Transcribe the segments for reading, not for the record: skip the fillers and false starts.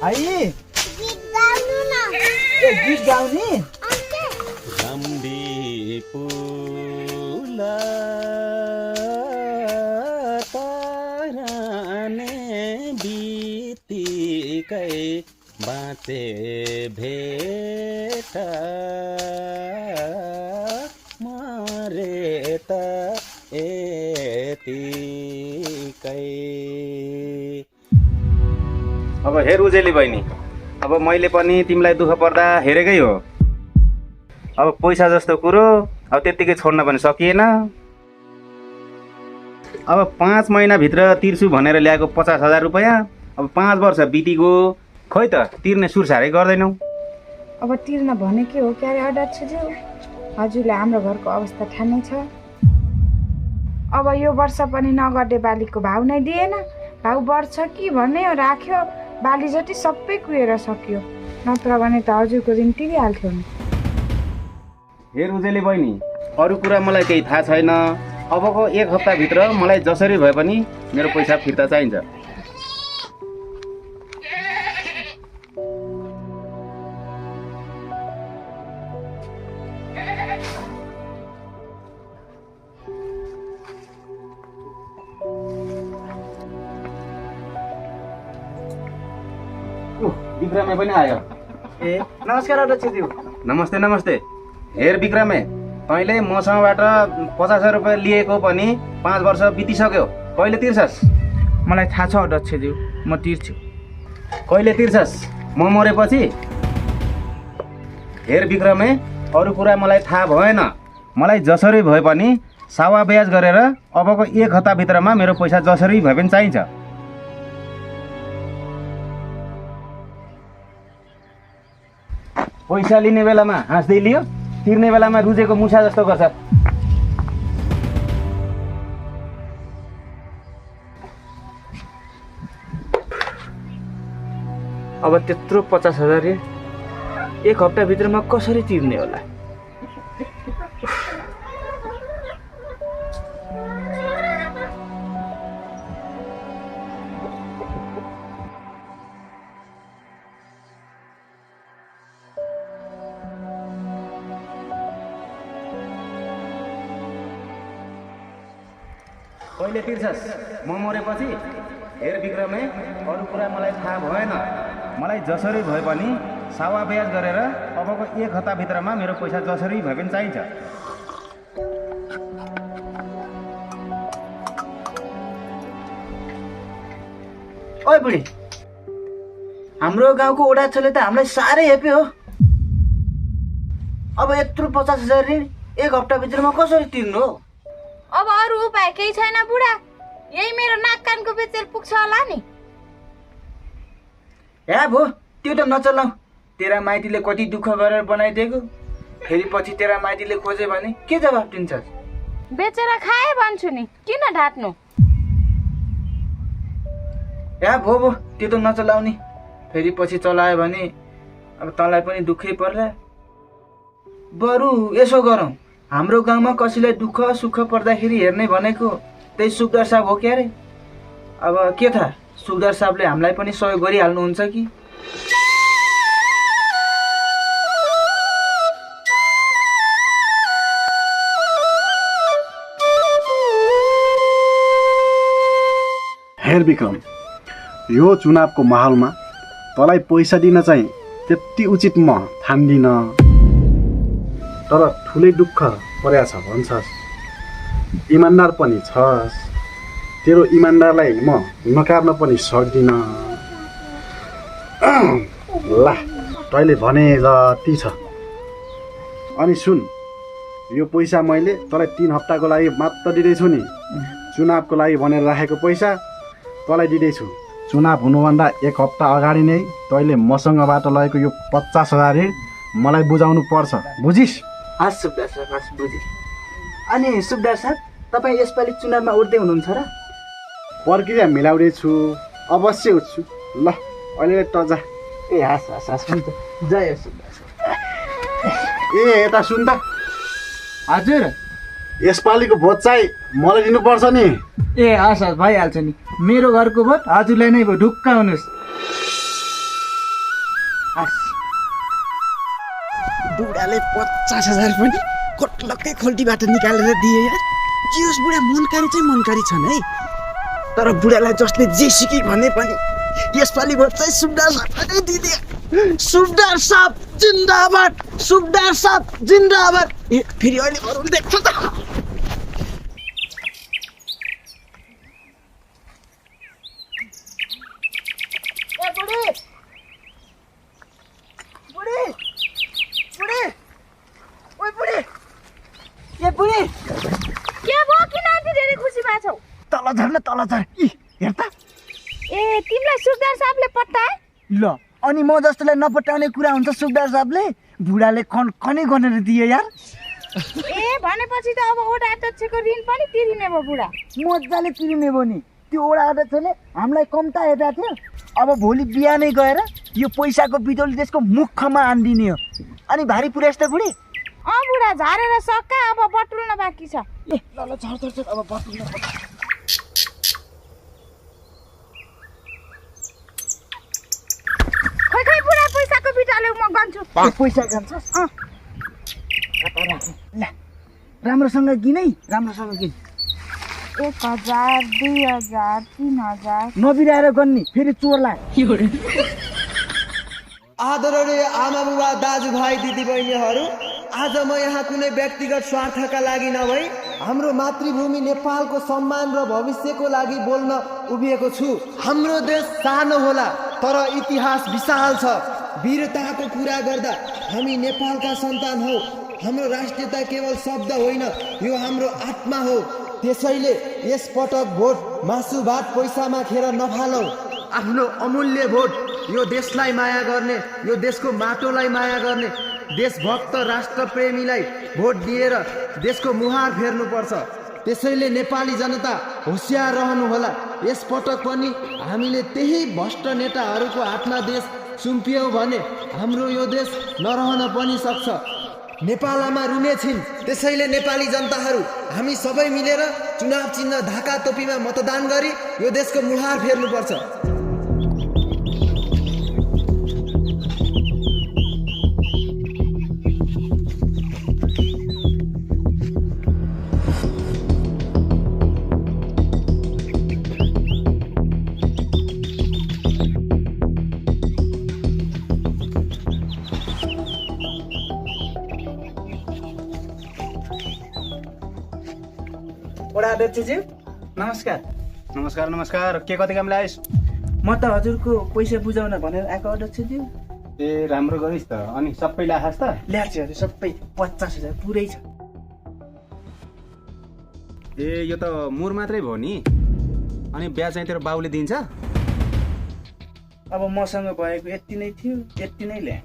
I गीत गाउनु न गीत गाउने रम्बी पुला ताराने बितिकै बाँचे भेटा मरे त यतिकै। अब हेर उजेली बहिनी, अब मैले पनि तिमीलाई दुःख पर्दा हेरेकै हो। अब पैसा जस्तो कुरो अब त्यत्तिकै छोड्न पनि सकिएन। अब 5 महिनाभित्र तिर्छु भनेर ल्याएको 50,000 रुपियाँ अब 5 वर्ष बितिगयो, खोइ त तिर्ने सुरसारै गर्दैनौ। अब तिर्न भनेकै हो क्यारे अध्यक्षज्यू, हजुरले हाम्रो घरको अवस्था थाहा नै छ। अब यो वर्ष पनि नगर्ने बालीको भाउ नै दिएन, भाउ बढ्छ कि भन्ने राख्यो, बाली जति सबै कुहेर सक्यो, नत्र भने त हजुरको दिन तिरिहाल्थ्यो नि। हेर उजेली बहिनी, अरू कुरा मलाई केही थाहा छैन। अबको 1 हप्ताभित्र मलाई जसरी भए पनि मेरो पैसा फिर्ता चाहिन्छ। विक्रमे पनि आयो। ए नमस्कार अध्यक्षज्यू। नमस्ते नमस्ते। हेर विक्रमे, तैँले मसँगबाट 50,000 रुपियाँ लिएको पनि 5 वर्ष बितिसक्यो, कहिले तिर्छस्? मलाई थाहा छ अध्यक्षज्यू, म तिर्छु। कहिले तिर्छस्? म मरेपछि? हेर विक्रमे, अरू कुरा मलाई थाहा भएन। मलाई जसरी भए पनि सावा ब्याज गरेर अबको 1 हप्ताभित्रमा मेरो पैसा जसरी भए पनि चाहिन्छ। पैसा लिने बेलामा हाँस्दै लियो, तिर्ने बेलामा रुजेको मुसा जस्तो गर्छ। अब त्यत्रो 50,000 1 हप्ताभित्रमा कसरी तिर्ने होला? कहिले तिर्छस्? म मरेपछि? हेर विक्रमे, अरू कुरा मलाई थाहा भएन। मलाई जसरी भए पनि सावा ब्याज गरेर अबको 1 हप्ताभित्रमा मेरो पैसा जसरी भए पनि चाहिन्छ। ओइ बुढी, हाम्रो गाउँको ओडाछले त हामीलाई साह्रै हेप्यो हो। अब यत्रो 50,000 ऋण 1 हप्ताभित्रमा कसरी तिर्नु हो? अब अरू उपाय केही छैन बुढा, यही मेरो नाक कानको बेचेल पुग्छ होला नि। या भो, त्यो त नचलाऊ। तेरा माइतीले कति दुःख गरेर बनाइदिएको, फेरि पछि तेरा माइतीले खोजे भने के जवाफ दिन्छस्? बेचेर खाए भन्छु नि, किन ढाट्नु? या भो भो, त्यो त नचलाऊ नि। फेरि पछि चलायो भने अब तँलाई पनि दुःखै पर्ला। बरु यसो गरौँ, हाम्रो गाउँमा कसैलाई दुःख सुख पर्दाखेरि हेर्ने भनेको त्यही सुखदार साहब हो क्यारे। अब के थाहा, सुखदार साहबले हामीलाई पनि सहयोग गरिहाल्नुहुन्छ कि? हेर विक्रम, यो चुनावको माहौलमा तँलाई पैसा दिन चाहिँ त्यति उचित म ठान्दिन। तर ठुलै दुःख परेको छ भन्छस्, इमान्दार पनि छस्, तेरो इमान्दारलाई म नकार्न पनि सक्दिनँ। ल, तैँले भने जति छ। अनि सुन, यो पैसा मैले तँलाई 3 हप्ताको लागि मात्र दिँदैछु नि। चुनावको लागि भनेर राखेको पैसा तँलाई दिँदैछु। चुनाव हुनुभन्दा 1 हप्ता अगाडि नै तैँले मसँगबाट लगेको यो 50,000 ऋण मलाई बुझाउनु पर्छ, बुझिस्? हस् सुखदार साहब, हस् बुझेँ। अनि सुखदार साहब, तपाईँ यसपालि चुनावमा उठ्दै हुनुहुन्छ र? प्रक्रिया मिलाउँदैछु, अवश्य उठ्छु। ल, अहिले त जा। ए हस् हस् हस्, हुन्छ। जय हो सुखदार साहब। ए यता सुन त, हजुर। यसपालिको भोट चाहिँ मलाई दिनुपर्छ नि। ए हस् हस्, भइहाल्छ नि। मेरो घरको भोट हजुरलाई नै भयो, ढुक्क हुनुहोस्। बुढाले 50,000 पनि कोटलक्कै खोल्टीबाट निकालेर दिए यार। जियोस् बुढा मनकारी चाहिँ मनकारी छन् है, तर बुढालाई जसले जे सिके भने पनि यसपालि भोट चाहिँ सुब्दार साहबलाई दिदिए। सुब्दार साहब जिन्दाबाद, सुब्दार साहब जिन्दाबाद। फेरि अहिले अरूले देख्छ त। तल झर्न तल झर। हेर त। ए तिमीलाई सुब्दार साहबले पत्ता ल अनि म जस्तोलाई नपटाउने कुरा हुन्छ सुब्दार साहबले बुढाले खनै गरेर दिए यार। ए भनेपछि त अब ओडा अध्यक्षको ऋण पनि तिरिने भयो बुढा। मजाले तिर्ने भयो नि। त्यो ओडा अध्यक्षले हामीलाई कम्ता हेरेको थियो। अब भोलि बिहानै गएर यो पैसाको बिजोली त्यसको मुखमा आनिदिने हो। अनि भारी पुरेस् त बुढी। बुढा झारेर सक्का, अब बटुल्न बाँकी छ। ए ल ल झर अब बटुल्न पर्छ। खै बुढा पैसाको बिटाले म गन्छु। पैसा जान्छस्? ल राम्रोसँग किन है, राम्रोसँग किन। 1,000 2,000 3,000 नबिराएर गन्नी, फेरि चोरलाई। आदरणीय आमा बुबा दाजुभाइ दिदीबहिनीहरू, आज म यहाँ कुनै व्यक्तिगत स्वार्थका लागि नभई हाम्रो मातृभूमि नेपालको सम्मान र भविष्यको लागि बोल्न उभिएको छु। हाम्रो देश सानो होला तर इतिहास विशाल छ। वीरताको कुरा गर्दा हामी नेपालका सन्तान हौ। हाम्रो राष्ट्रियता केवल शब्द होइन, यो हाम्रो आत्मा हो। त्यसैले यस पटक भोट मासु भात पैसामा खेर नफालौँ। आफ्नो अमूल्य भोट यो देशलाई माया गर्ने, यो देशको माटोलाई माया गर्ने देशभक्त राष्ट्रप्रेमीलाई भोट दिएर देशको मुहार फेर्नुपर्छ। त्यसैले नेपाली जनता होसियार रहनुहोला। यस पटक पनि हामीले त्यही भ्रष्ट नेताहरूको हातमा देश सुम्पियौँ भने हाम्रो यो देश नरहन पनि सक्छ। नेपालमा रुने छिन्। त्यसैले नेपाली जनताहरू हामी सबै मिलेर चुनाव चिन्ह ढाका टोपीमा मतदान गरी यो देशको मुहार फेर्नुपर्छ। ओडा अध्यक्षज्यू नमस्कार। नमस्कार नमस्कार। के कति काम ल्याइस्? म त हजुरको पैसा बुझाउन भनेर आएको अध्यक्षज्यू। ए राम्रो गरिस् त। अनि सबै ल्याएस् त? ल्याएको छु हजुर, सबै 50,000 पुरै छ। ए यो त मुर मात्रै भयो नि। अनि ब्याज चाहिँ तेरो बाउले दिन्छ? अब मसँग भएको यति नै थियो, यति नै ल्याएँ।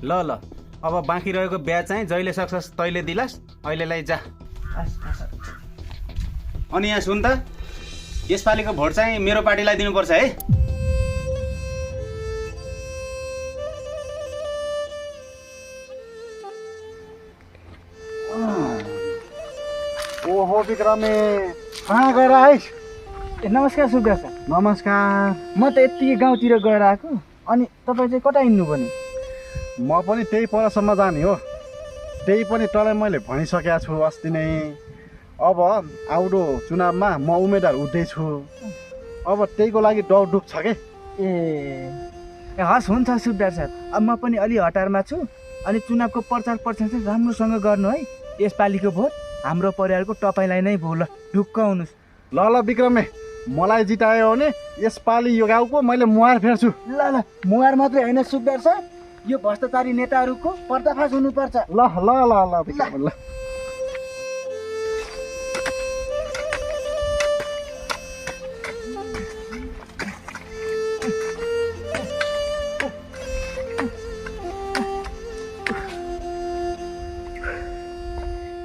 ल ल अब बाँकी रहेको ब्याज चाहिँ जहिले सक्छस् तैले दिलास्। अहिलेलाई जा। अनि यहाँ सुन त, यसपालिको भोट चाहिँ मेरो पार्टीलाई दिनुपर्छ है। ओहो विक्रमे, कहाँ गएर आइस? ए नमस्कार सुब्दार साहब। नमस्कार। म त यति गाउँतिर गएर आएको। अनि तपाईँ चाहिँ कता हिँड्नु भने? म पनि त्यही परसम्म जाने हो। त्यही पनि तँलाई मैले भनिसकेको छु अस्ति नै। अब आउँदो चुनावमा म उम्मेदवार हुँदैछु। अब त्यहीको लागि डर दुख्छ के। ए हस् हुन्छ सुब्दार साहब। अब म पनि अलि हतारमा छु। अनि चुनावको प्रचार प्रसार चाहिँ राम्रोसँग गर्नु है। यसपालिको भोट हाम्रो परिवारको तपाईँलाई नै भयो। ल ढुक्क हुनुहोस्। ल ल विक्रमे, मलाई जितायो भने यसपालि यो गाउँको मैले मुहार फेर्छु। ल ल मुहार मात्रै होइन सुब्दार साहब, यो भ्रष्टाचारी नेताहरूको पर्दाफास हुनुपर्छ। ल ल ल ल विक्रमे ल।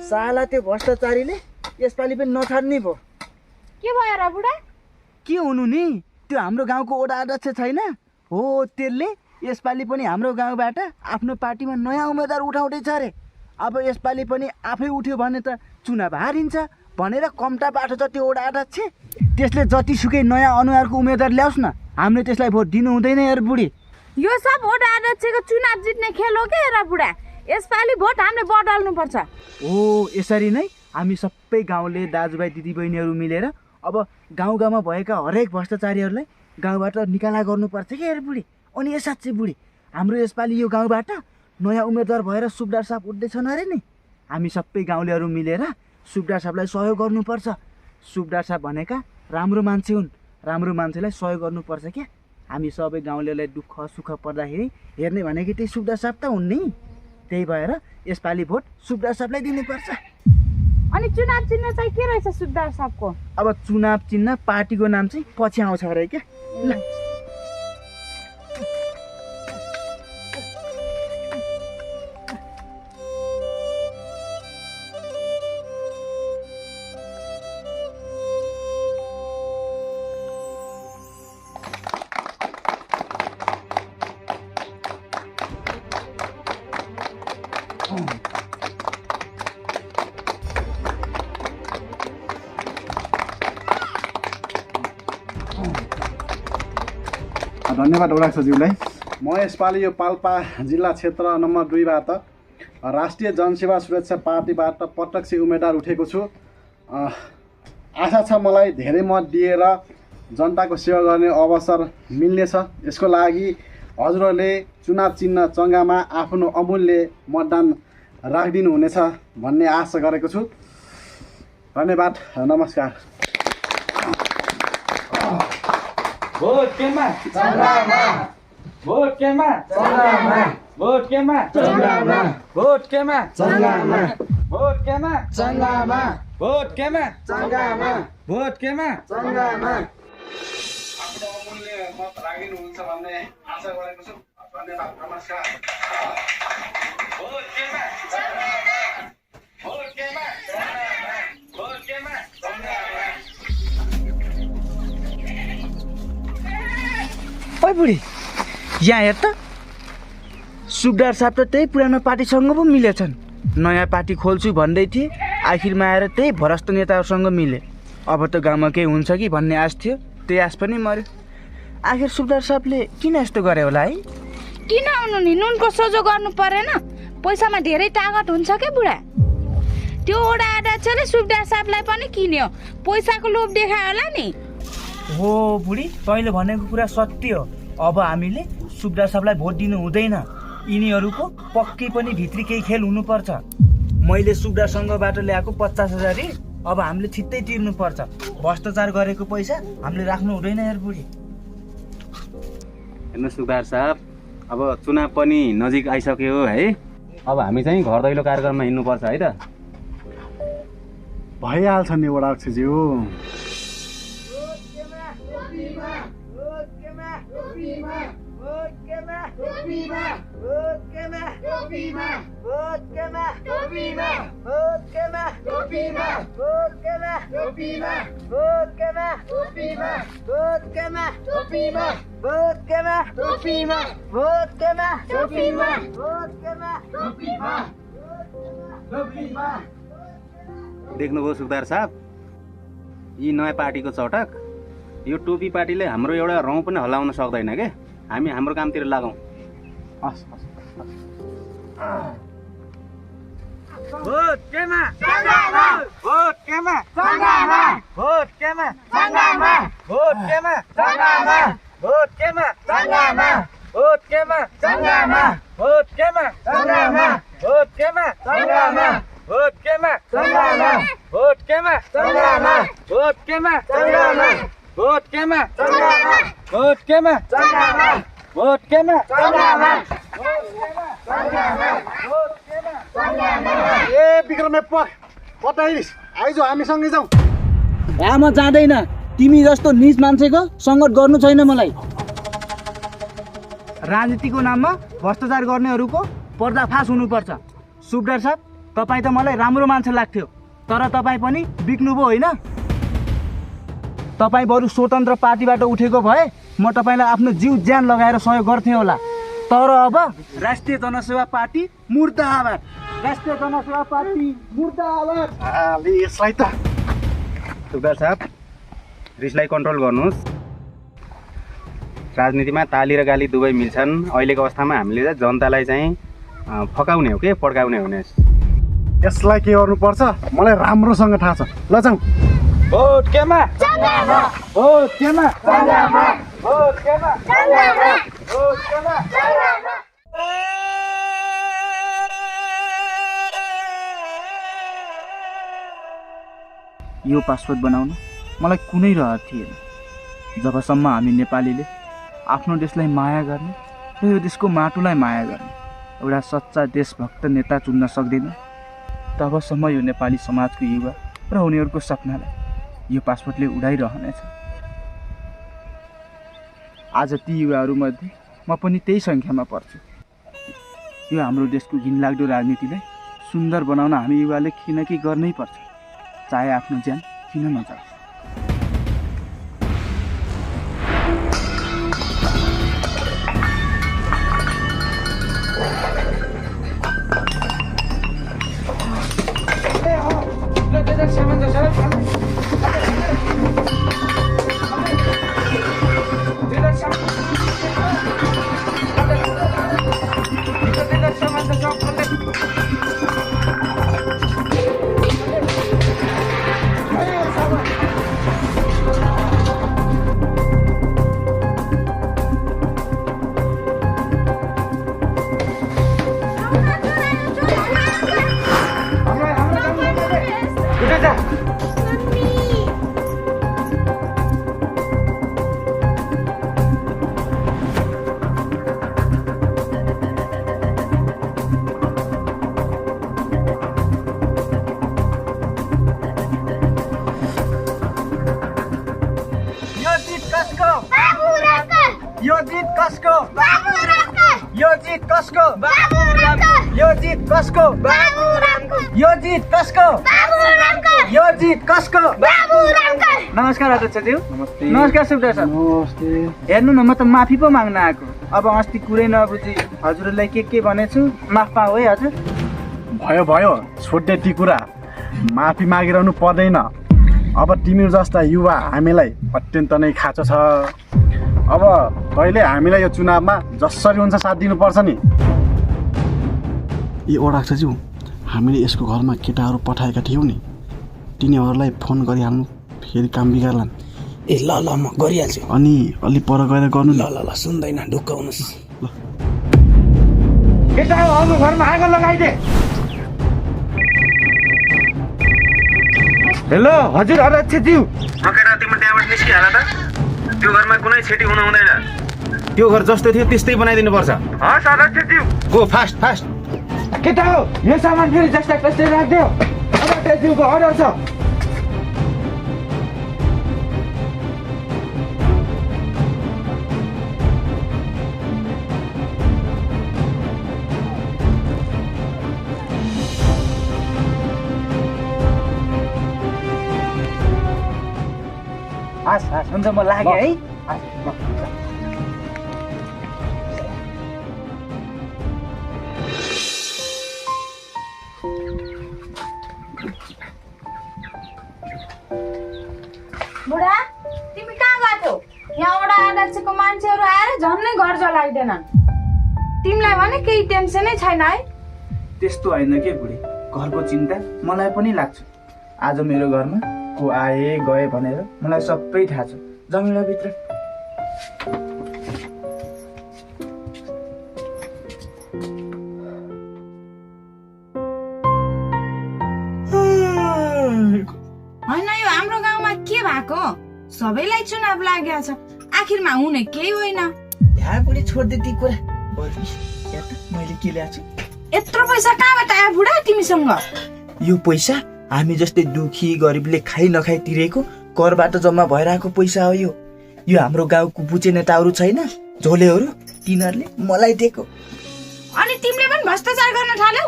साला त्यो भ्रष्टाचारीले यसपालि पनि नछाड्ने भयो। के भयो र बुढा? के हुनु नि, त्यो हाम्रो गाउँको वडा अध्यक्ष छैन हो, त्यसले यसपालि पनि हाम्रो गाउँबाट आफ्नो पार्टीमा नयाँ उम्मेदवार उठाउँदैछ अरे। अब यसपालि पनि आफै उठ्यो भने त चुनाव हारिन्छ भनेर कम्ता बाटो छ त्यो वडा अध्यक्ष। त्यसले जतिसुकै नयाँ अनुहारको उम्मेदवार ल्याओस् न, हामीले त्यसलाई भोट दिनु हुँदैन यार बुढी। यो सब वडा अध्यक्षको चुनाव जित्ने खेल हो के र बुढा। यसपालि भोट हामीले बदल्नुपर्छ। हो यसरी नै हामी सबै गाउँले दाजुभाइ दिदीबहिनीहरू मिलेर अब गाउँ गाउँमा भएका हरेक भ्रष्टाचारीहरूलाई गाउँबाट निकाला गर्नुपर्छ कि यार बुढी। अनि यो साँच्चै बुढी हाम्रो यसपालि यो गाउँबाट नयाँ उम्मेदवार भएर सुब्दार साहब उठ्दैछन् अरे नि। हामी सबै गाउँलेहरू मिलेर सुब्दार साहबलाई सहयोग गर्नुपर्छ। सुब्दार साहब भनेका राम्रो मान्छे हुन्, राम्रो मान्छेलाई सहयोग गर्नुपर्छ क्या। हामी सबै गाउँलेलाई दुःख सुख पर्दाखेरि हेर्ने भनेको त्यही सुब्दार साहब त हुन् नि। त्यही भएर यसपालि भोट सुब्दार साहबलाई दिनुपर्छ। अनि चुनाव चिन्ह चाहिँ के रहेछ सुब्दार साहबको? अब चुनाव चिन्ह पार्टीको नाम चाहिँ पछि आउँछ अरे क्या। ल धन्यवाद ओडाक्षज्यूलाई। म यसपालि यो पाल्पा जिल्ला क्षेत्र नम्बर 2बाट राष्ट्रिय जनसेवा सुरक्षा पार्टीबाट प्रत्यक्ष उम्मेदवार उठेको छु। आशा छ मलाई धेरै मत दिएर जनताको सेवा गर्ने अवसर मिल्नेछ। यसको लागि हजुरहरूले चुनाव चिन्ह चङ्गामा आफ्नो अमूल्य मतदान राखिदिनु हुनेछ भन्ने आशा गरेको छु। धन्यवाद, नमस्कार। भोट केमा चङ्गामा, भोट केमा चङ्गामा, भोट केमा चङ्गामा, भोट केमा चङ्गामा, भोट केमा चङ्गामा, भोट केमा चङ्गामा, भोट केमा चङ्गामा। आफ्नो अमूल्य मत राखिदिनुहुन्छ भन्ने आशा गरेको छु। धन्यवाद, नमस्कार। भोट केमा चङ्गामा, भोट केमा चङ्गामा, भोट केमा चङ्गामा। ओइ बुढी यहाँ हेर त, सुब्दार साहब त त्यही पुरानो पार्टीसँग पो मिलेछन्। नयाँ पार्टी खोल्छु भन्दै थिए, आखिरमा आएर त्यही भ्रष्ट नेताहरूसँग मिले। अब त गाउँमा केही हुन्छ कि भन्ने आश थियो, त्यही आश पनि मर्यो। आखिर सुब्दार साहबले किन यस्तो गरे होला है? किन हुनु नि, नुनको सोझो गर्नु परेन? पैसामा धेरै तागत हुन्छ के बुढा। त्यो वडा अध्यक्षले सुब्दार साहबलाई पनि किन्यो, पैसाको लोभ देखायो होला नि। हो बुढी, तैँले भनेको कुरा सत्य हो। अब हामीले सुब्दार साहबलाई भोट दिनु हुँदैन। यिनीहरूको पक्कै पनि भित्री केही खेल हुनुपर्छ। मैले सुब्दारसँगबाट ल्याएको 50,000 अब हामीले छिट्टै तिर्नुपर्छ। भ्रष्टाचार गरेको पैसा हामीले राख्नु हुँदैन यार बुढी। हेर्नु सुब्दार साहब, अब चुनाव पनि नजिक आइसक्यो है। अब हामी चाहिँ घर दैलो कार्यक्रममा हिँड्नुपर्छ है त। भइहाल्छ नि ओडाक्षज्यू। देख्नुभयो सुब्दार साहब, यी नयाँ पार्टीको चटक। यो टोपी पार्टीले हाम्रो एउटा रौँ पनि हल्लाउन सक्दैन के। हामी हाम्रो कामतिर लागौँ। भोट केमा चङ्गामा, भोट केमा चङ्गामा, भोट केमा चङ्गामा, भोट केमा चङ्गामा, भोट केमा चङ्गामा, भोट केमा चङ्गामा, भोट केमा चङ्गामा, भोट केमा चङ्गामा, भोट केमा चङ्गामा, भोट केमा चङ्गामा, भोट केमा चङ्गामा, भोट केमा चङ्गामा, भोट केमा चङ्गामा, भोट केमा चङ्गामा, ए विक्रम पठाइस्, आइज हामीसँगै जाउँ। म जाँदैन। तिमी जस्तो निज मान्छेको सङ्गत गर्नु छैन मलाई। राजनीतिको नाममा भ्रष्टाचार गर्नेहरूको पर्दाफास हुनुपर्छ। सुब्दार साहब, तपाईँ त मलाई राम्रो मान्छे लाग्थ्यो, तर तपाईँ पनि बिग्नुभयो होइन? तपाईँ बरु स्वतन्त्र पार्टीबाट उठेको भए म तपाईँलाई आफ्नो जिउ ज्यान लगाएर सहयोग गर्थेँ होला। तर अब राष्ट्रिय जनसेवा पार्टी मुर्दाबाद, राष्ट्रिय जनसेवा पार्टी मुर्दाबाद। यसलाई त सुब्दार साहब, रिसलाई कन्ट्रोल गर्नुहोस्। राजनीतिमा ताली र गाली दुवै मिल्छन्। अहिलेको अवस्थामा हामीले चाहिँ जनतालाई चाहिँ फकाउने हो कि पड्काउने हुने। यसलाई के गर्नुपर्छ मलाई राम्रोसँग थाहा छ। ल जाउँ। भोट केमा भोट केमा भोट केमा भोट केमा। यो पासपोर्ट बनाउन मलाई कुनै रहर थिएन। जबसम्म हामी नेपालीले आफ्नो देशलाई माया गर्ने र यो देशको माटोलाई माया गर्ने एउटा सच्चा देशभक्त नेता चुन्न सक्दैन, तबसम्म यो नेपाली समाजको युवा र उनीहरूको सपनालाई यो पासपोर्टले उडाइरहनेछ। आज ती युवाहरूमध्ये म पनि त्यही सङ्ख्यामा पर्छु। यो हाम्रो देशको घिनलाग्दो राजनीतिलाई सुन्दर बनाउन हामी युवाले केही न केही गर्नै पर्छ, चाहे आफ्नो ज्यान किन नजाओस्। यो जित कसको? यो जित कसको? यो जित कसको? यो जित कसको? यो जित कसको? नमस्कार अध्यक्षज्यू। नमस्कार सुब्दा सर। हेर्नु न, म त माफी पो माग्न आएको। अब अस्ति कुरै नबुझी हजुरलाई के भनेछु, माफ पाऊ है हजुर। भयो भयो, छोड्दे ती कुरा। माफी मागिरहनु पर्दैन। अब तिमीहरू जस्ता युवा हामीलाई अत्यन्त नै खाँचो छ। अब तैँले हामीलाई यो चुनावमा जसरी हुन्छ साथ दिनुपर्छ नि। ए ओडाक्षज्यू, हामीले यसको घरमा केटाहरू पठाएका थियौँ नि, तिनीहरूलाई फोन गरिहाल्नु, फेरि काम बिगार्लान्। ए ल ल म गरिहाल्छु। अनि अलि पर गएर गर्नु ल ल ल सुन्दैन, ढुक्क हुनुहोस्। केटा हो हाम्रो घरमा आगो लगाइदे। हेलो हजुर अध्यक्षज्यू। केटा तिम्रो त्यहाँबाट निस्किहाल त। त्यो घरमा कुनै क्षति हुनु हुँदैन। त्यो घर जस्तो थियो त्यस्तै बनाइदिनु पर्छ। हस् अध्यक्षज्यू। Go fast fast. केटा हो यो सामान फेरि जस्ता कस्तै राख्दियो। अध्यक्षज्यूको अर्डर छ। हस् हुन्छ, म लाग्यो है। बुढा तिमी कहाँ गएको? यहाँबाट अध्यक्षको मान्छेहरू आएर झन्नै घर जलाइदिएनन्। तिमीलाई भने केही टेन्सनै छैन है? त्यस्तो होइन के बुढी, घरको चिन्ता मलाई पनि लाग्छ। आज मेरो घरमा को आए गए भनेर मलाई सबै थाहा छ। जमिनभित्र होइन, यो हाम्रो गाउँमा के भएको? सबैलाई चुनाव लागेको छ, आखिरमा हुने केही होइन। यहाँ बुढी छोड्दै ती कुरा। मैले के ल्याएको छु? यत्रो पैसा कहाँबाट आयो बुढा तिमीसँग? यो पैसा हामी जस्तै दुखी गरिबले खाइ नखाइ तिरेको करबाट जम्मा भइरहेको पैसा हो। यो हाम्रो गाउँको बुचे नेताहरू छैन, झोलेहरू, तिनीहरूले मलाई दिएको। अनि तिमीले पनि भ्रष्टाचार गर्न थाल्यौ?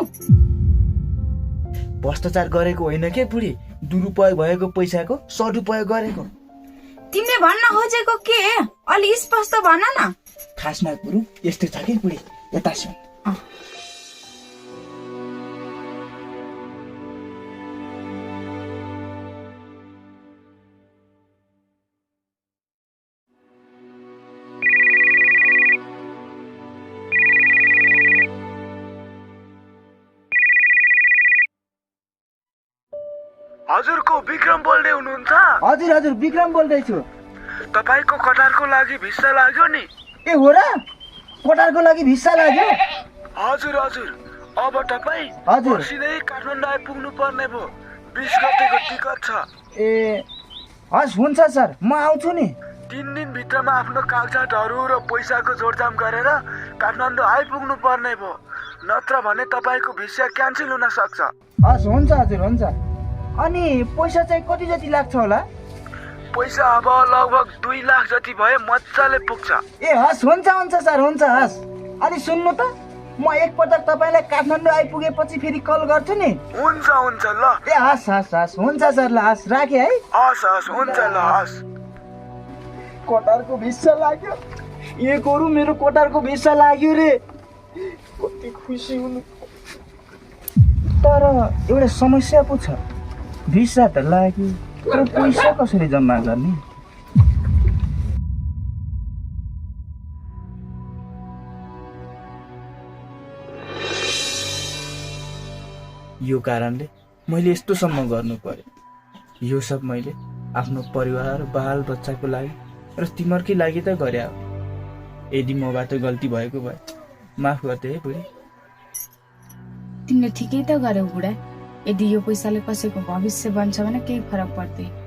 भ्रष्टाचार गरेको होइन के बुढी, दुरुपयोग भएको पैसाको सदुपयोग गरेको। तिमीले भन्न खोजेको के? अलि स्पष्ट भन न। खासमा कुरो यस्तो छ कि बुढी, यता सुन। हजुरको विक्रम बोल्दै हुनुहुन्छ? हजुर हजुर विक्रम बोल्दैछु। तपाईँको कटारको लागि भिसा लाग्यो नि? ए हो र? कोटारको लागि भिसा लाग्यो? हजुर हजुर। अब तपाईँ हजुर। सिधै काठमाडौँ आइपुग्नु पर्ने भयो। 20 गतेको टिकट छ। ए हस् हुन्छ सर, म आउँछु नि। 3 दिनभित्रमा आफ्नो कागजातहरू र पैसाको जोडजाम गरेर काठमाडौँ आइपुग्नु पर्ने भयो, नत्र भने तपाईँको भिसा क्यान्सल हुन सक्छ। हस् हुन्छ हजुर हुन्छ। अनि पैसा चाहिँ कति जति लाग्छ होला? पैसा अब लगभग 2 लाख जति भए मजाले पुग्छ। ए हस् हुन्छ हुन्छ सर हुन्छ हस्। अनि सुन्नु त, म एकपटक तपाईँलाई काठमाडौँ आइपुगेपछि फेरि कल गर्छु नि। हुन्छ हुन्छ ल। ए हस् हस् हस् हुन्छ सर, ल हस् राखेँ है। हस् हस् हुन्छ ल हस्। कोटारको भिसा लाग्यो। ए गोरु मेरो कोटारको भिसा लाग्यो रे। कति खुसी हुनु। तर एउटा समस्या पो छ। भिसा त लाग्यो, तर पैसा कसरी जम्मा गर्ने? यो कारणले मैले यस्तोसम्म गर्नु पर्यो। यो सब मैले आफ्नो परिवार बाल बच्चाको लागि र तिमीहरूकै लागि त गरे हो। यदि मबाट गल्ती भएको भए माफ गर्दै है बुढी। तिमीले ठिकै त गर्यौ बुढा। यदि यो पैसाले कसैको भविष्य बन्छ भने केही फरक पर्दैन।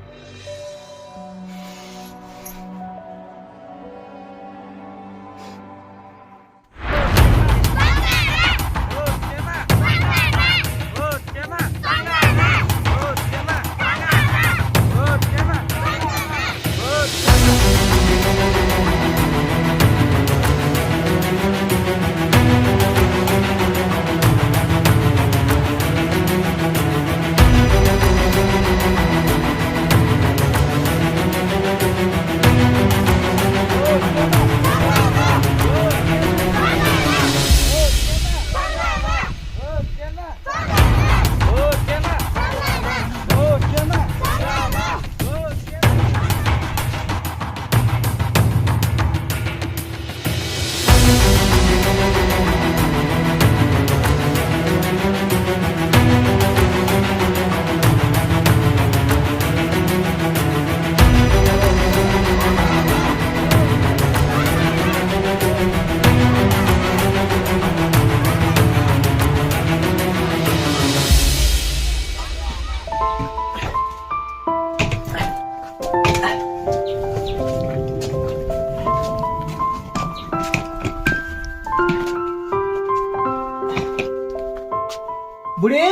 बुढी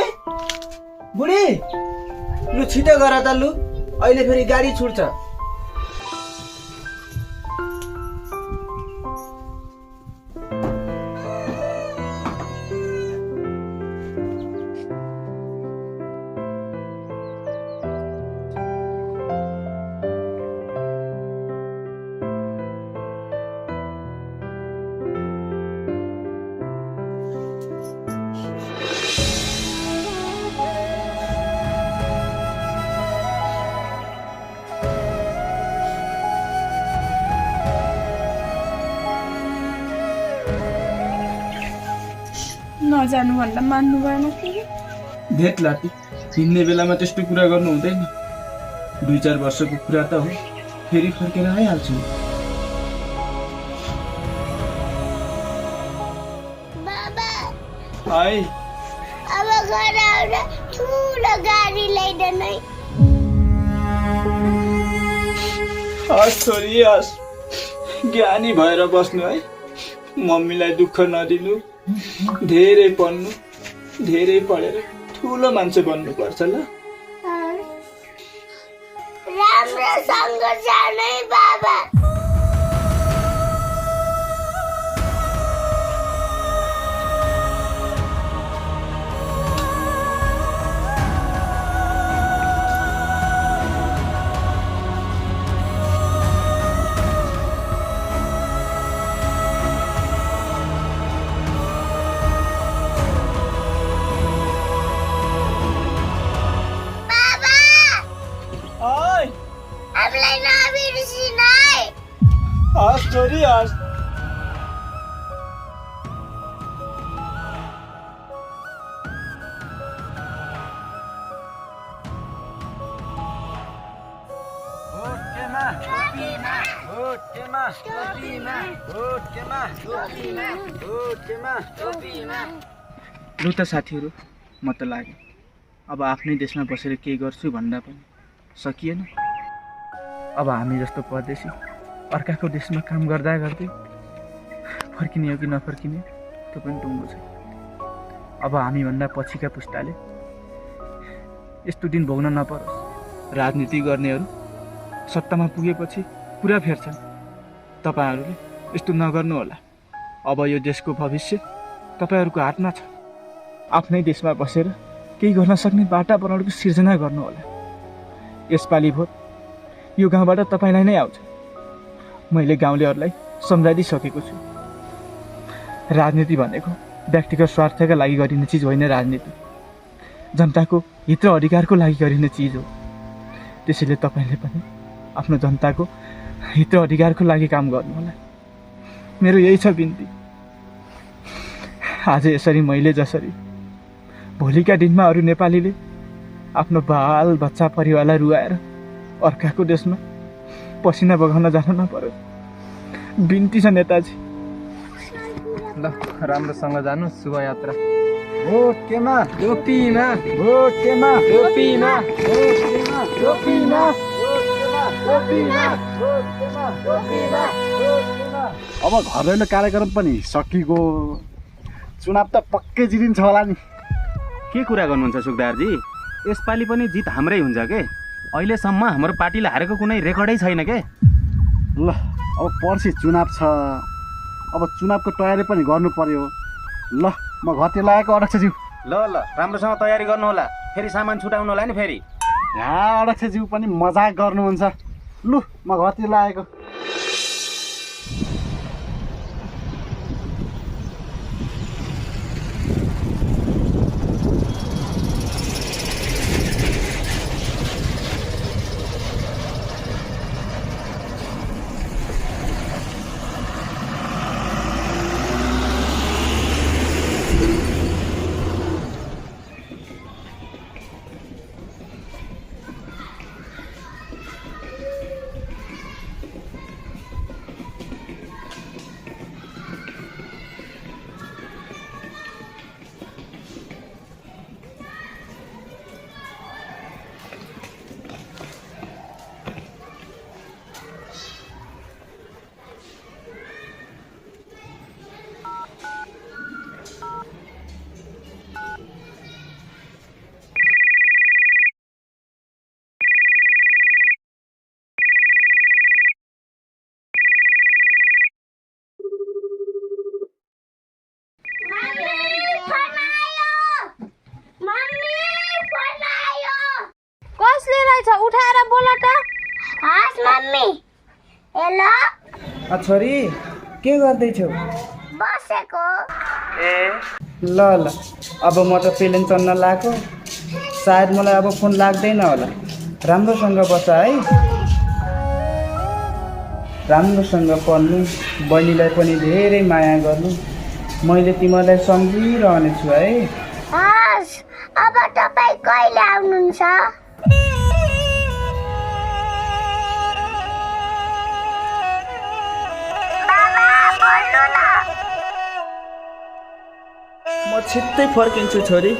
बुढी लु छिटो गर त लु, अहिले फेरि गाडी छुट्छ। नजानु भन्दा मान्नु भएन फेरि। धेत लाती, हिँड्ने बेलामा त्यस्तो कुरा गर्नु हुँदैन। 2-4 वर्षको कुरा त हो, फेरि फर्केर आइहाल्छु। बाबा हाय अब घर आएर ठुलो गाडी ल्याइदेन है। हस् छोरी हस्, ज्ञानी भएर बस्नु है। मम्मीलाई दुःख नदिनु, धेरै पढ्नु, धेरै पढेर ठुलो मान्छे बन्नुपर्छ ल। राम्रोसँग जानु है बाबा। हामीलाई नबिर्सिन है। हस् छोरी हस्। लु त साथीहरू म त लागेँ। अब आफ्नै देशमा बसेर के गर्छु भन्दा पनि सकिएन। अब हामी जस्तो परदेशी अर्काको देशमा काम गर्दा गर्दै फर्किने हो कि नफर्किने त्यो पनि टुङ्गो छ। अब हामीभन्दा पछिका पुस्ताले यस्तो दिन भोग्न नपरोस्। राजनीति गर्नेहरू सत्तामा पुगेपछि कुरा फेर्छन्। तपाईँहरूले यस्तो नगर्नु होला। अब यो देशको भविष्य तपाईँहरूको हातमा छ। आफ्नै देशमा बसेर केही गर्न सक्ने वातावरणको सिर्जना गर्नु होला। यसपालि भोट यो गाउँबाट तपाईँलाई नै आउँछ। मैले गाउँलेहरूलाई सम्झाइदिइसकेको छु। राजनीति भनेको व्यक्तिगत स्वार्थका लागि गरिने चिज होइन। राजनीति जनताको हित र अधिकारको लागि गरिने चिज हो। त्यसैले तपाईँले पनि आफ्नो जनताको हित र अधिकारको लागि काम गर्नु होला। मेरो यही छ बिन्ती। आज यसरी मैले जसरी भोलिका दिनमा अरू नेपालीले आफ्नो बाल बच्चा परिवारलाई रुवाएर अर्काको देशमा पसिना बगाउन जान नपरोस्। बिन्ती छ नेताजी। ल राम्रोसँग जानु। शुभ यात्रा। भोट केमा टोपीमा, भोट केमा टोपीमा, भोट केमा टोपीमा, भोट केमा टोपीमा, भोट केमा टोपीमा, भोट केमा। अब घर दैलो कार्यक्रम पनि सकिगयो। चुनाव त पक्कै जितिन्छ होला नि। के कुरा गर्नुहुन्छ सुखदारजी? यसपालि पनि जित हाम्रै हुन्छ के? अहिलेसम्म हाम्रो पार्टीले हारेको कुनै रेकर्डै छैन के? ल अब पर्सि चुनाव छ। अब चुनावको तयारी पनि गर्नु पर्यो। ल म घरतिर लागेको अध्यक्षज्यू। ल ल राम्रोसँग तयारी गर्नु होला। फेरि सामान छुटाउनु होला नि फेरि। यहाँ अध्यक्षज्यू पनि मजाक गर्नुहुन्छ। लु म घरतिर लागेको। कसले रहेछ उठाएर बोल त। हस् मम्मी। हेलो छोरी के गर्दैछौ? बसेको। ए ल ल अब म त पेलेन चढ्न लाग्यो। सायद मलाई अब फोन लाग्दैन होला। राम्रोसँग बस है। राम्रोसँग पढ्नु। बहिनीलाई पनि धेरै माया गर्नु। मैले तिमीलाई सम्झिरहनेछु है। हस् अब तपाईँ कहिले आउनुहुन्छ? म छिट्टै फर्किन्छु छोरी।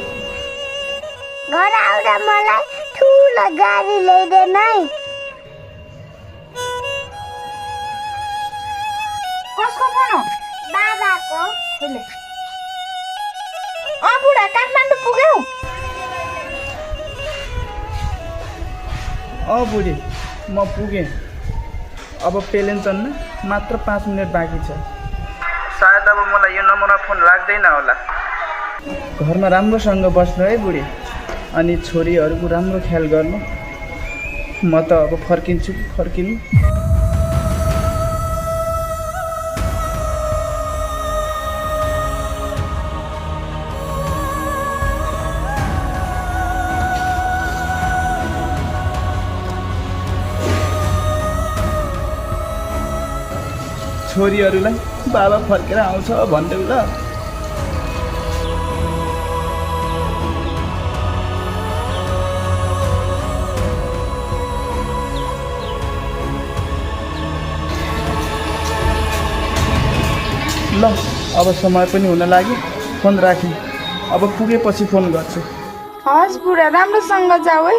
घर आउँदा मलाई ठुलो गाडी ल्याइदेन है। कसको फोन हो? बाबाको। बुढा काठमाडौँ पुग्यौ? बुढी म पुगेँ। अब पेलेन चढ्न मात्र 5 मिनट बाँकी छ। सायद अब मलाई यो नम्बरमा फोन लाग्दैन होला। घरमा राम्रोसँग बस्नु है बुढी। अनि छोरीहरूको राम्रो ख्याल गर्नु। म त अब फर्किनु। छोरीहरूलाई बाबा फर्केर आउँछ भन्देऊ ल। ल अब समय पनि हुन लाग्यो फोन राखेँ अब पुगेपछि फोन गर्छु हस् बुढा राम्रोसँग जाऊ है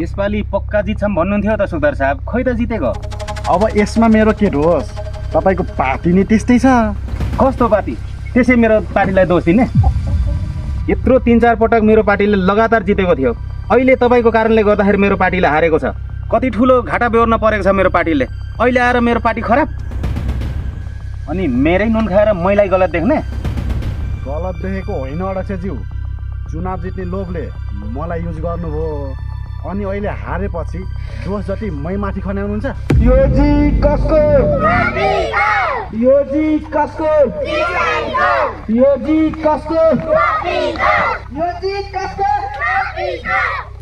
यसपालि पक्का जित्छौँ भन्नुहुन्थ्यो त सुधार साहब खोइ त जितेको अब यसमा मेरो के दोष तपाईँको पार्टी नै त्यस्तै छ कस्तो पार्टी त्यसै मेरो पार्टीलाई दोष दिने यत्रो 3-4 पटक मेरो पार्टीले लगातार जितेको थियो अहिले तपाईँको कारणले गर्दाखेरि मेरो पार्टीले हारेको छ कति ठुलो घाटा बेहोर्न परेको छ मेरो पार्टीले अहिले आएर मेरो पार्टी खराब अनि मेरै नुन खाएर मैलाई गलत देख्ने गलत देखेको होइन अध्यक्षज्यू चुनाव जित्ने लोभले मलाई युज गर्नुभयो अनि अहिले हारेपछि दोष जति मै माथि खन्याउनुहुन्छ यो जित कसको यो जित कसको यो जित कसको यो जित कसको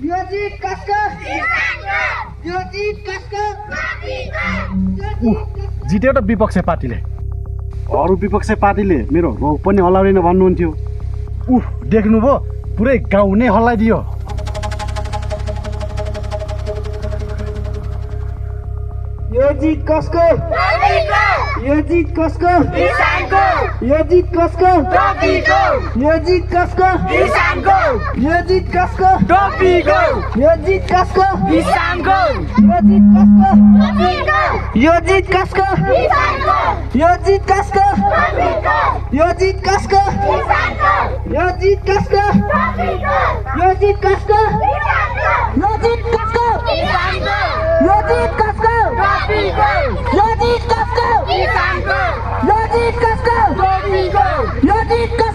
यो जित कसको यो जित कसको जित्यो त विपक्षी पार्टीले अरू विपक्षी पार्टीले मेरो रोग पनि हल्लाउदैन भन्नुहुन्थ्यो देख्नुभयो पुरै गाउँ नै हल्लाइदियो यो जित कसको यो जित कसको यो जित कसको यो जित कसको यो जित कसको यो जित कसको यो जित कसको यो जित कसको यो जित कसको यो जित कसको यो जित कसको यो जित कसको यो जित कसको यो जित कसको यो जित कसको यो जित कसको